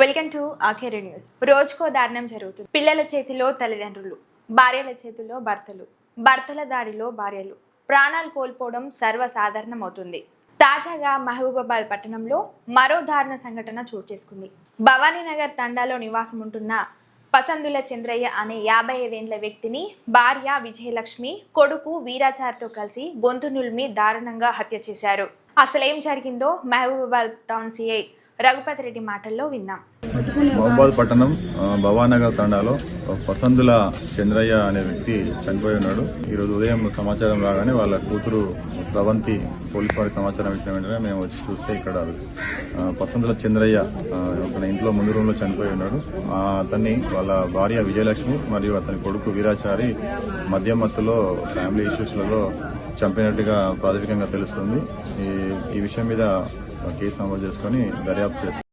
Welcome to ఆఖేరి news. రోజుకో దారుణం జరుగుతుంది. పిల్లల చేతిలో తల్లిదండ్రులు, భార్యల చేతిలో భర్తలు, భర్తల దాడిలో భార్యలు ప్రాణాలు కోల్పోవడం సర్వసాధారణమవుతుంది. తాజాగా మహబూబాబాద్ పట్టణంలో మరో దారుణ సంఘటన చోటు చేసుకుంది. భవానీనగర్ తండాలో నివాసం ఉంటున్న పసందుల చంద్రయ్య అనే 55 ఏళ్ల వ్యక్తిని భార్య విజయలక్ష్మి, కొడుకు వీరాచార్తో కలిసి గొంతు నులిమి దారుణంగా హత్య చేశారు. అసలేం జరిగిందో మహబూబాబాద్ టౌన్ సిఐ రఘుపతి రెడ్డి మాటల్లో విన్నాం. మహబూబాబాద్ పట్టణం భవానగర్ తండాలో పసందుల చంద్రయ్య అనే వ్యక్తి చనిపోయి ఉన్నాడు. ఈరోజు ఉదయం సమాచారం రాగానే వాళ్ళ కూతురు స్రవంతి పోలీసు వారికి సమాచారం ఇచ్చిన వెంటనే మేము వచ్చి చూస్తే ఇక్కడ పసందుల చంద్రయ్య ఒక ఇంట్లో ముందు రూమ్ లో చనిపోయి ఉన్నాడు. అతన్ని వాళ్ళ భార్య విజయలక్ష్మి మరియు అతని కొడుకు వీరాచారి మద్యం మత్తులో ఫ్యామిలీ ఇష్యూస్లలో చంపినట్టుగా ప్రాథమికంగా తెలుస్తుంది. ఈ విషయం మీద కేసు నమోదు చేసుకుని దర్యాప్తు చేస్తారు.